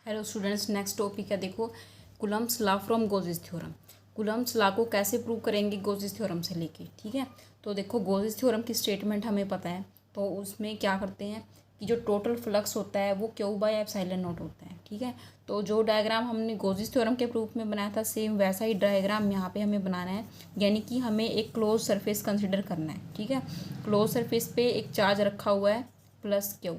Hello students, next topic है देखो Coulomb's law from Gauss's theorem. Coulomb's law को कैसे प्रूव करेंगे गोजेस थ्योरम से लेके, ठीक है। तो देखो गोजेस थ्योरम की स्टेटमेंट हमें पता है, तो उसमें क्या करते हैं कि जो टोटल फ्लक्स होता है वो क्यू बाय एप्सिलॉन नॉट होता है, ठीक है। तो जो डायग्राम हमने गोजेस थ्योरम के प्रूफ में बनाया था सेम वैसा ही डायग्राम यहाँ पे हमें बनाना है, यानी कि हमें एक क्लोज सरफेस कंसिडर करना है, ठीक है। क्लोज सरफेस पे एक चार्ज रखा हुआ है प्लस क्यू,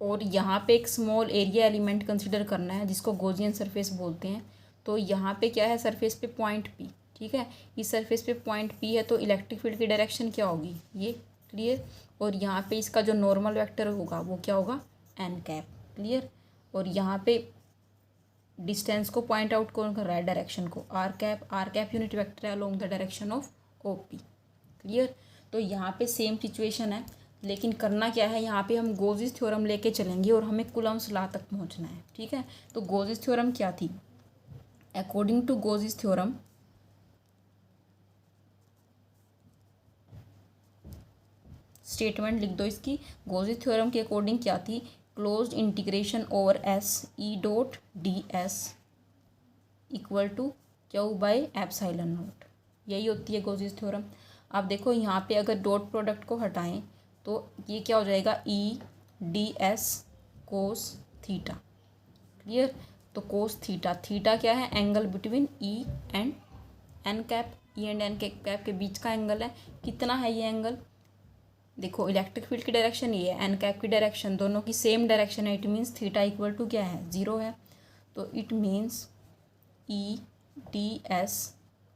और यहाँ पे एक स्मॉल एरिया एलिमेंट कंसिडर करना है जिसको गॉसियन सरफेस बोलते हैं। तो यहाँ पे क्या है, सरफेस पे पॉइंट पी, ठीक है। इस सरफेस पे पॉइंट पी है तो इलेक्ट्रिक फील्ड की डायरेक्शन क्या होगी, ये क्लियर। और यहाँ पे इसका जो नॉर्मल वेक्टर होगा वो क्या होगा, एन कैप, क्लियर। और यहाँ पे डिस्टेंस को पॉइंट आउट कौन कर रहा है, डायरेक्शन को, R cap. R cap unit vector है along the direction of O P, clear. तो यहाँ पे सेम सिचुएशन है, लेकिन करना क्या है, यहाँ पे हम गोजेस थ्योरम लेके चलेंगे और हमें कूलम्ब्स लॉ तक पहुँचना है, ठीक है। तो गोजेस थ्योरम क्या थी, according to Gauss's theorem statement लिख दो इसकी। गोजेस थ्योरम के अकॉर्डिंग क्या थी, closed integration over S E dot D S equal to Q by epsilon naught, यही होती है गोजेस थ्योरम। अब देखो यहाँ पे अगर डॉट प्रोडक्ट को हटाएं तो ये क्या हो जाएगा, E d s cos theta, clear. तो कोस थीटा, थीटा क्या है, angle between E and n cap, E and n cap के बीच का एंगल है। कितना है ये एंगल, देखो इलेक्ट्रिक फील्ड की डायरेक्शन ये है, एन कैप की डायरेक्शन, दोनों की सेम डायरेक्शन है। It means theta equal to क्या है, जीरो है। तो it means E d s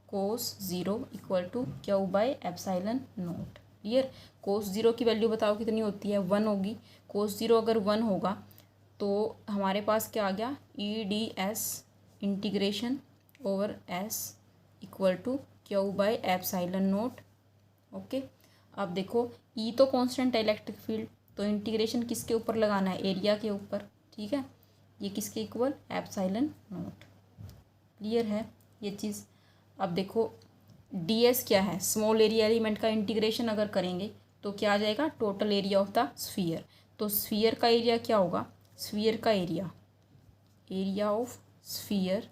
cos zero equal to Q by epsilon naught, clear. Cos zero की वैल्यू बताओ कितनी होती है, 1 होगी। कोस ज़ीरो अगर 1 होगा तो हमारे पास क्या आ गया, E d s integration over s equal to Q by epsilon naught, okay. अब देखो ई तो कांस्टेंट है इलेक्ट्रिक फील्ड, तो इंटीग्रेशन किसके ऊपर लगाना है, एरिया के ऊपर, ठीक है। ये किसके इक्वल, एप्सिलॉन नॉट, क्लियर है ये चीज़। अब देखो डी एस क्या है, स्मॉल एरिया एलिमेंट का इंटीग्रेशन अगर करेंगे तो क्या आ जाएगा, total area of the sphere. तो स्फीयर का एरिया क्या होगा, स्फीयर का area, area of sphere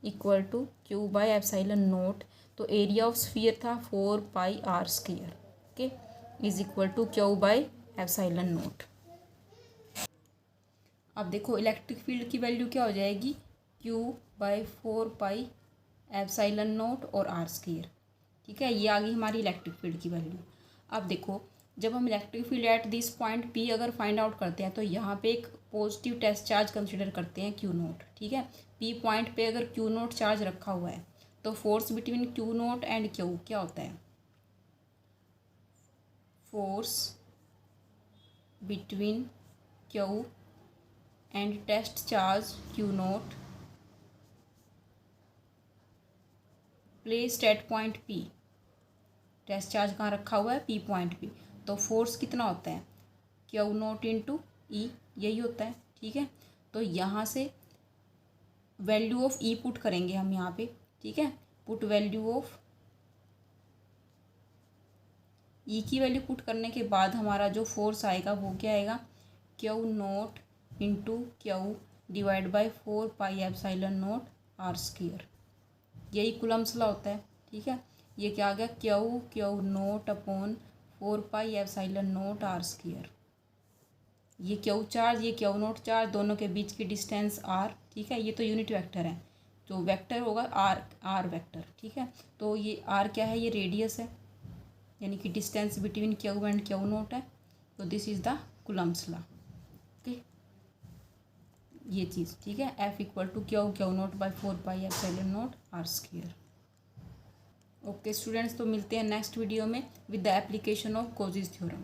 equal to Q by epsilon naught. तो एरिया ऑफ स्फीयर था 4 pi R square, okay, is equal to Q by epsilon naught. अब देखो electric field की वैल्यू क्या हो जाएगी, Q by 4 pi epsilon not और are square, ठीक है। ये आ गई हमारी इलेक्ट्रिक फील्ड की वैल्यू। अब देखो जब हम electric field at this point P अगर फाइंड आउट करते हैं तो यहाँ पे एक पॉजिटिव टेस्ट चार्ज कंसिडर करते हैं क्यू नोट, ठीक है। पी पॉइंट पे अगर क्यू नोट चार्ज रखा हुआ है तो force between q naught and q क्या होता है, force between Q and test charge q naught placed at point P. Test charge कहाँ रखा हुआ है, पी पॉइंट पे। तो फोर्स कितना होता है, क्यू नोट इंटू ई, यही होता है, ठीक है। तो यहाँ से वैल्यू ऑफ ई पुट करेंगे हम यहाँ पे, ठीक है। पुट वैल्यू ऑफ ई की वैल्यू पुट करने के बाद हमारा जो फोर्स आएगा वो क्या आएगा, q naught into q divide by 4 pi epsilon naught are square, यही कूलम्ब्स लॉ होता है, ठीक है। ये क्या आ गया, q naught upon 4 pi epsilon naught are square. ये क्यू चार्ज, ये क्यू नोट चार्ज, दोनों के बीच की डिस्टेंस आर, ठीक है। ये तो यूनिट वेक्टर है, जो वेक्टर होगा आर वेक्टर, ठीक है। तो ये आर क्या है, ये रेडियस है, यानी कि distance between Q and Q naught है। तो this is the Coulomb's law, okay, ये चीज़, ठीक है। F equal to Q naught by 4 pi epsilon naught are square. Okay students, तो मिलते हैं नेक्स्ट वीडियो में with the application of Gauss's theorem.